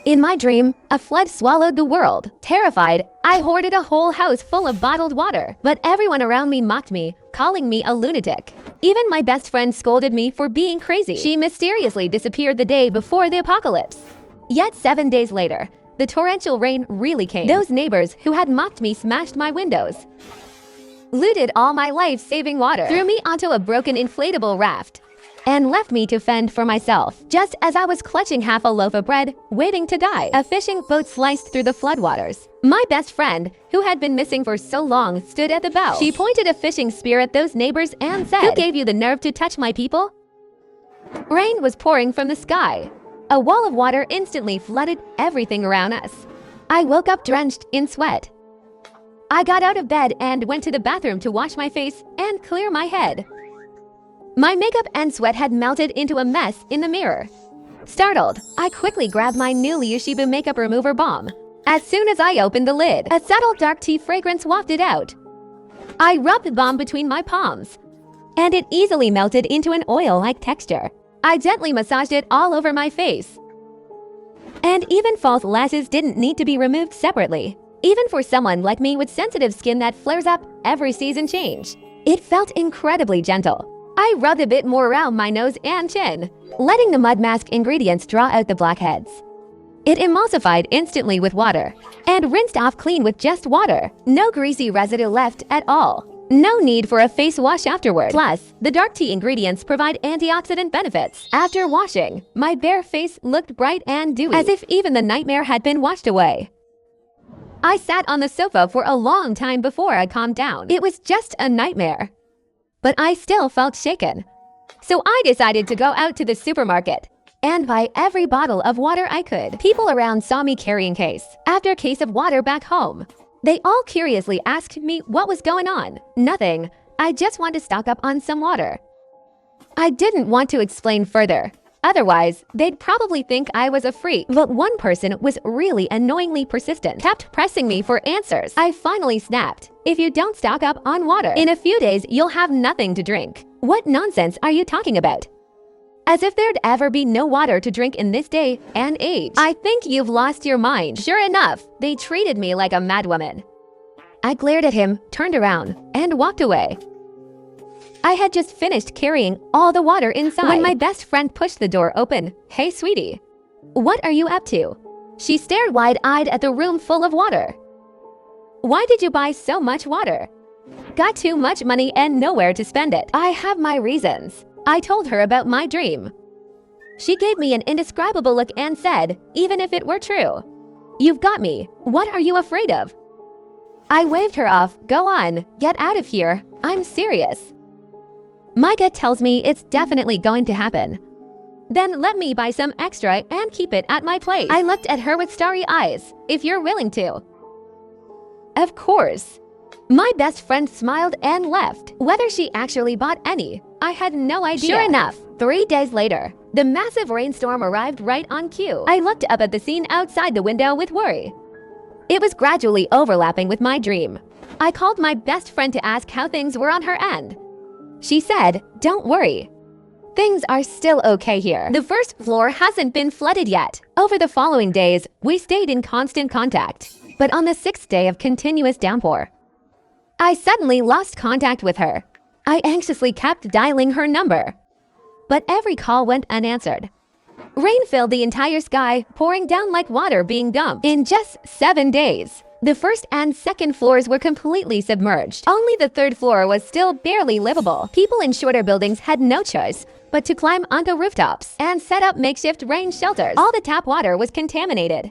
In my dream, a flood swallowed the world. Terrified, I hoarded a whole house full of bottled water, but everyone around me mocked me, calling me a lunatic. Even my best friend scolded me for being crazy. She mysteriously disappeared the day before the apocalypse. Yet 7 days later, the torrential rain really came. Those neighbors who had mocked me smashed my windows, looted all my life-saving water, threw me onto a broken inflatable raft, and left me to fend for myself. Just as I was clutching half a loaf of bread, waiting to die, a fishing boat sliced through the floodwaters. My best friend, who had been missing for so long, stood at the bow. She pointed a fishing spear at those neighbors and said, "Who gave you the nerve to touch my people?" Rain was pouring from the sky. A wall of water instantly flooded everything around us. I woke up drenched in sweat. I got out of bed and went to the bathroom to wash my face and clear my head. My makeup and sweat had melted into a mess in the mirror. Startled, I quickly grabbed my new Yoshibu makeup remover balm. As soon as I opened the lid, a subtle dark tea fragrance wafted out. I rubbed the balm between my palms, and it easily melted into an oil-like texture. I gently massaged it all over my face. And even false lashes didn't need to be removed separately. Even for someone like me with sensitive skin that flares up every season change, it felt incredibly gentle. I rubbed a bit more around my nose and chin, letting the mud mask ingredients draw out the blackheads. It emulsified instantly with water and rinsed off clean with just water. No greasy residue left at all. No need for a face wash afterward. Plus, the dark tea ingredients provide antioxidant benefits. After washing, my bare face looked bright and dewy, as if even the nightmare had been washed away. I sat on the sofa for a long time before I calmed down. It was just a nightmare, but I still felt shaken. So I decided to go out to the supermarket and buy every bottle of water I could. People around saw me carrying case after case of water back home. They all curiously asked me what was going on. Nothing. I just want to stock up on some water. I didn't want to explain further. Otherwise, they'd probably think I was a freak. But one person was really annoyingly persistent, kept pressing me for answers. I finally snapped. If you don't stock up on water, in a few days you'll have nothing to drink. What nonsense are you talking about? As if there'd ever be no water to drink in this day and age. I think you've lost your mind. Sure enough, they treated me like a madwoman. I glared at him, turned around, and walked away. I had just finished carrying all the water inside when my best friend pushed the door open. "Hey, sweetie, what are you up to?" She stared wide-eyed at the room full of water. "Why did you buy so much water?" "Got too much money and nowhere to spend it." "I have my reasons." I told her about my dream. She gave me an indescribable look and said, "Even if it were true, you've got me. What are you afraid of?" I waved her off. "Go on, get out of here. I'm serious. My gut tells me it's definitely going to happen." "Then let me buy some extra and keep it at my place." I looked at her with starry eyes. "If you're willing to." "Of course." My best friend smiled and left. Whether she actually bought any, I had no idea. Sure enough, 3 days later, the massive rainstorm arrived right on cue. I looked up at the scene outside the window with worry. It was gradually overlapping with my dream. I called my best friend to ask how things were on her end. She said, "Don't worry. Things are still okay here. The first floor hasn't been flooded yet." Over the following days, we stayed in constant contact. But on the 6th day of continuous downpour, I suddenly lost contact with her. I anxiously kept dialing her number, but every call went unanswered. Rain filled the entire sky, pouring down like water being dumped. In just 7 days, the first and second floors were completely submerged. Only the third floor was still barely livable. People in shorter buildings had no choice but to climb onto rooftops and set up makeshift rain shelters. All the tap water was contaminated.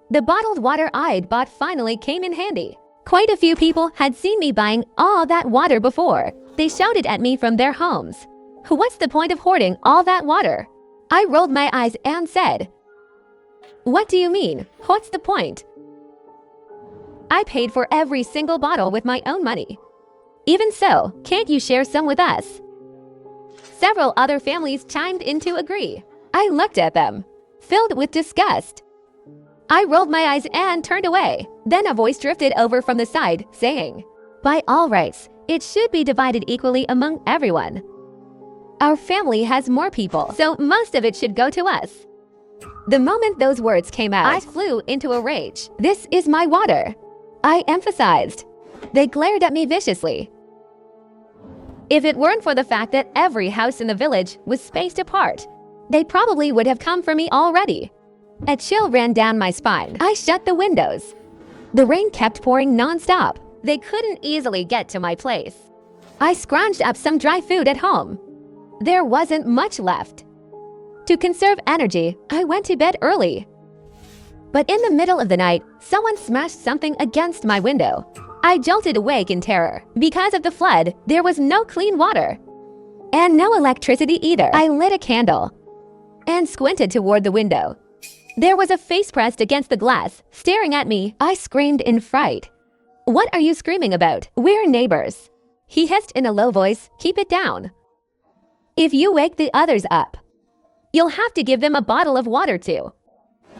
The bottled water I'd bought finally came in handy. Quite a few people had seen me buying all that water before. They shouted at me from their homes, "What's the point of hoarding all that water?" I rolled my eyes and said, "What do you mean? What's the point? I paid for every single bottle with my own money. Even so, can't you share some with us?" Several other families chimed in to agree. I looked at them, filled with disgust. I rolled my eyes and turned away. Then a voice drifted over from the side, saying, "By all rights, it should be divided equally among everyone. Our family has more people, so most of it should go to us." The moment those words came out, I flew into a rage. "This is my water," I emphasized. They glared at me viciously. If it weren't for the fact that every house in the village was spaced apart, they probably would have come for me already. A chill ran down my spine. I shut the windows. The rain kept pouring non-stop. They couldn't easily get to my place. I scrounged up some dry food at home. There wasn't much left. To conserve energy, I went to bed early. But in the middle of the night, someone smashed something against my window. I jolted awake in terror. Because of the flood, there was no clean water. And no electricity either. I lit a candle and squinted toward the window. There was a face pressed against the glass, staring at me. I screamed in fright. "What are you screaming about? We're neighbors." He hissed in a low voice. "Keep it down. If you wake the others up, you'll have to give them a bottle of water too."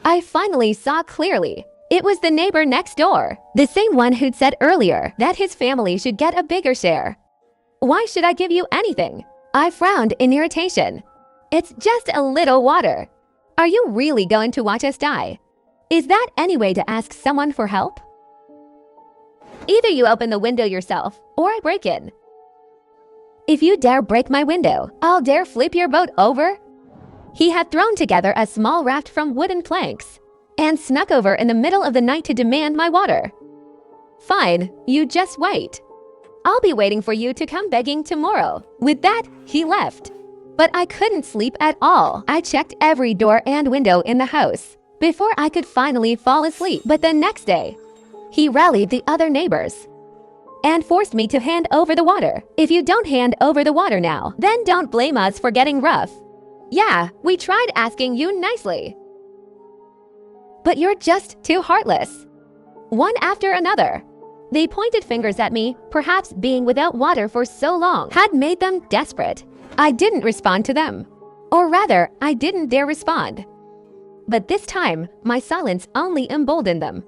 I finally saw clearly. It was the neighbor next door, the same one who'd said earlier that his family should get a bigger share. "Why should I give you anything?" I frowned in irritation. "It's just a little water. Are you really going to watch us die? Is that any way to ask someone for help? Either you open the window yourself, or I break in. If you dare break my window, I'll dare flip your boat over." He had thrown together a small raft from wooden planks and snuck over in the middle of the night to demand my water. "Fine, you just wait. I'll be waiting for you to come begging tomorrow." With that, he left. But I couldn't sleep at all. I checked every door and window in the house before I could finally fall asleep. But the next day, he rallied the other neighbors and forced me to hand over the water. "If you don't hand over the water now, then don't blame us for getting rough. Yeah, we tried asking you nicely, but you're just too heartless." One after another, they pointed fingers at me. Perhaps being without water for so long had made them desperate. I didn't respond to them. Or rather, I didn't dare respond. But this time, my silence only emboldened them.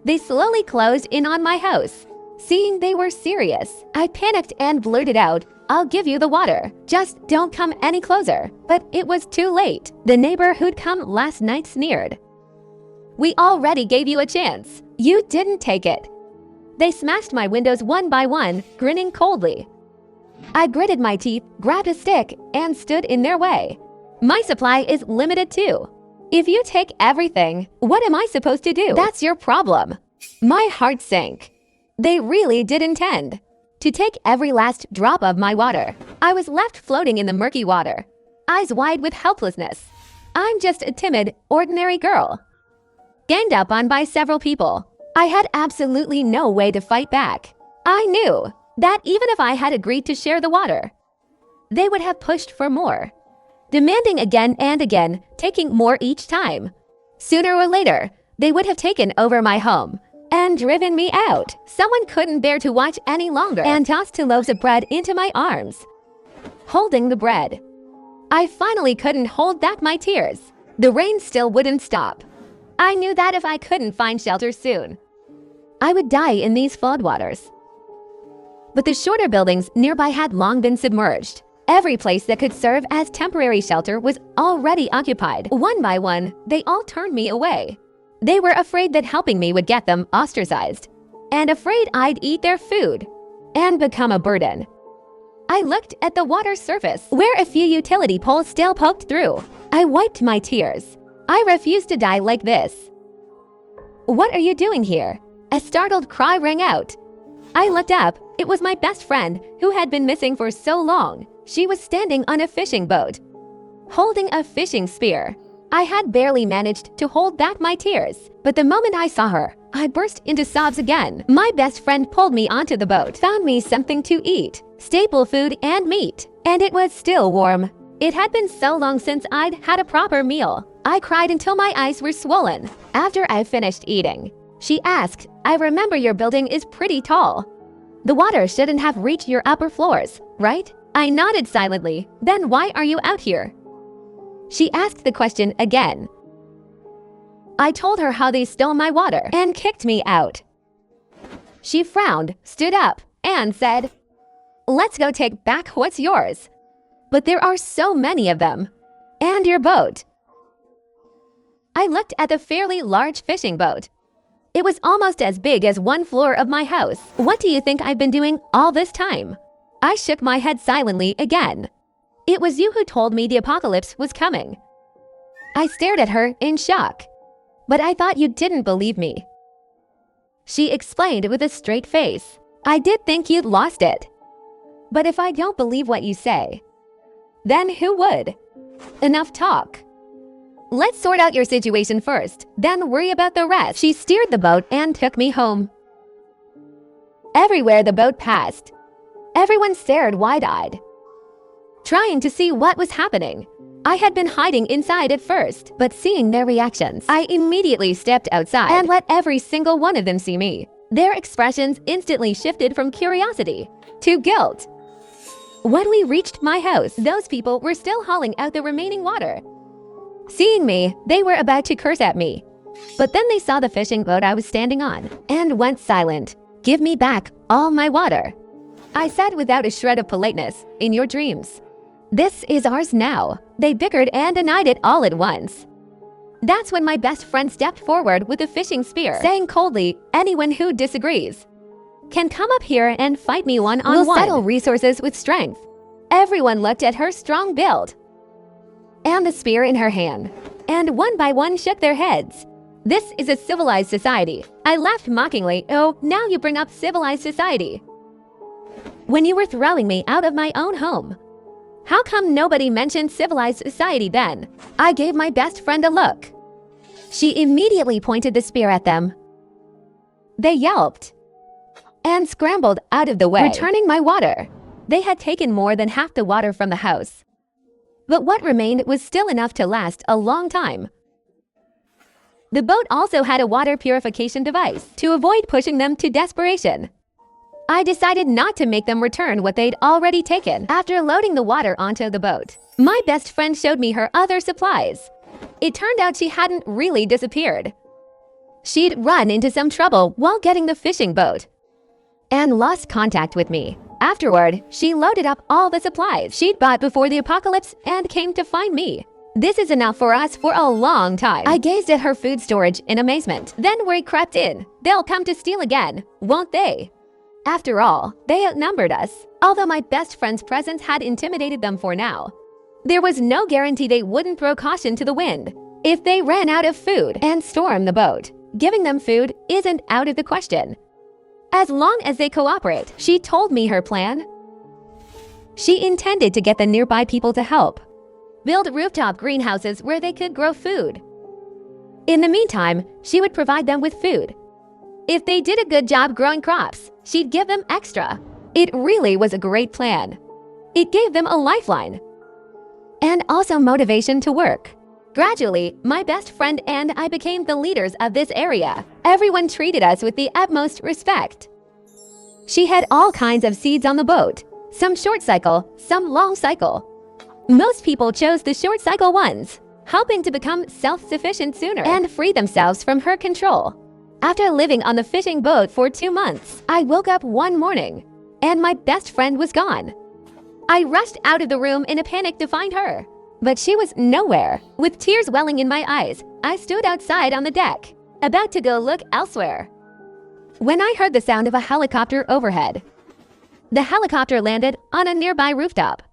They slowly closed in on my house. Seeing they were serious, I panicked and blurted out, "I'll give you the water. Just don't come any closer." But it was too late. The neighbor who'd come last night sneered. "We already gave you a chance. You didn't take it." They smashed my windows one by one, grinning coldly. I gritted my teeth, grabbed a stick, and stood in their way. "My supply is limited too. If you take everything, what am I supposed to do? That's your problem." My heart sank. They really did intend to take every last drop of my water. I was left floating in the murky water, eyes wide with helplessness. I'm just a timid, ordinary girl, ganged up on by several people. I had absolutely no way to fight back. I knew that even if I had agreed to share the water, they would have pushed for more, demanding again and again, taking more each time. Sooner or later, they would have taken over my home and driven me out. Someone couldn't bear to watch any longer and tossed 2 loaves of bread into my arms. Holding the bread, I finally couldn't hold back my tears. The rain still wouldn't stop. I knew that if I couldn't find shelter soon, I would die in these floodwaters. But the shorter buildings nearby had long been submerged. Every place that could serve as temporary shelter was already occupied. One by one, they all turned me away. They were afraid that helping me would get them ostracized, and afraid I'd eat their food and become a burden. I looked at the water's surface, where a few utility poles still poked through. I wiped my tears. I refused to die like this. "What are you doing here?" A startled cry rang out. I looked up. It was my best friend, who had been missing for so long. She was standing on a fishing boat, holding a fishing spear. I had barely managed to hold back my tears, but the moment I saw her, I burst into sobs again. My best friend pulled me onto the boat, found me something to eat, staple food and meat, and it was still warm. It had been so long since I'd had a proper meal. I cried until my eyes were swollen. After I finished eating, she asked, "I remember your building is pretty tall. The water shouldn't have reached your upper floors, right?" I nodded silently. "Then why are you out here?" She asked the question again. I told her how they stole my water and kicked me out. She frowned, stood up, and said, "Let's go take back what's yours. But there are so many of them. And your boat." I looked at the fairly large fishing boat. It was almost as big as one floor of my house. What do you think I've been doing all this time? I shook my head silently again. It was you who told me the apocalypse was coming. I stared at her in shock. But I thought you didn't believe me. She explained with a straight face. I did think you'd lost it. But if I don't believe what you say, then who would? Enough talk. Let's sort out your situation first, then worry about the rest. She steered the boat and took me home. Everywhere the boat passed, everyone stared wide-eyed, trying to see what was happening. I had been hiding inside at first, but seeing their reactions, I immediately stepped outside and let every single one of them see me. Their expressions instantly shifted from curiosity to guilt. When we reached my house, those people were still hauling out the remaining water. Seeing me, they were about to curse at me. But then they saw the fishing boat I was standing on and went silent. Give me back all my water, I said without a shred of politeness. In your dreams. This is ours now. They bickered and denied it all at once. That's when my best friend stepped forward with a fishing spear, saying coldly, anyone who disagrees can come up here and fight me one-on-one. We'll settle resources with strength. Everyone looked at her strong build and the spear in her hand, and one by one shook their heads. This is a civilized society. I laughed mockingly. Oh, now you bring up civilized society when you were throwing me out of my own home. How come nobody mentioned civilized society then? I gave my best friend a look. She immediately pointed the spear at them. They yelped and scrambled out of the way, returning my water. They had taken more than half the water from the house, but what remained was still enough to last a long time. The boat also had a water purification device to avoid pushing them to desperation. I decided not to make them return what they'd already taken. After loading the water onto the boat, my best friend showed me her other supplies. It turned out she hadn't really disappeared. She'd run into some trouble while getting the fishing boat and lost contact with me. Afterward, she loaded up all the supplies she'd bought before the apocalypse and came to find me. This is enough for us for a long time. I gazed at her food storage in amazement. Then worry crept in. They'll come to steal again, won't they? After all, they outnumbered us. Although my best friend's presence had intimidated them for now, there was no guarantee they wouldn't throw caution to the wind if they ran out of food and stormed the boat. Giving them food isn't out of the question, as long as they cooperate. She told me her plan. She intended to get the nearby people to help build rooftop greenhouses where they could grow food. In the meantime, she would provide them with food. If they did a good job growing crops, she'd give them extra. It really was a great plan. It gave them a lifeline and also motivation to work. Gradually, my best friend and I became the leaders of this area. Everyone treated us with the utmost respect. She had all kinds of seeds on the boat, some short cycle, some long cycle. Most people chose the short cycle ones, hoping to become self-sufficient sooner and free themselves from her control. After living on the fishing boat for 2 months, I woke up one morning, and my best friend was gone. I rushed out of the room in a panic to find her, but she was nowhere. With tears welling in my eyes, I stood outside on the deck, about to go look elsewhere, when I heard the sound of a helicopter overhead. The helicopter landed on a nearby rooftop.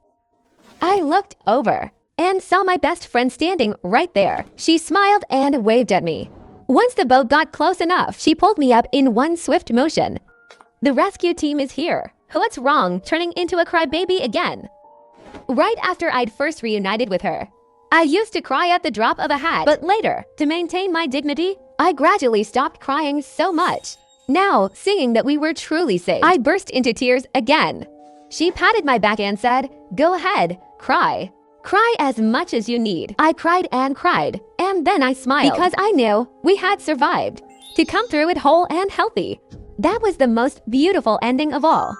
I looked over and saw my best friend standing right there. She smiled and waved at me. Once the boat got close enough, she pulled me up in one swift motion. The rescue team is here. What's wrong, turning into a crybaby again? Right after I'd first reunited with her, I used to cry at the drop of a hat, but later, to maintain my dignity, I gradually stopped crying so much. Now, seeing that we were truly safe, I burst into tears again. She patted my back and said, "Go ahead, cry. Cry as much as you need." I cried, and then I smiled because I knew we had survived to come through it whole and healthy. That was the most beautiful ending of all.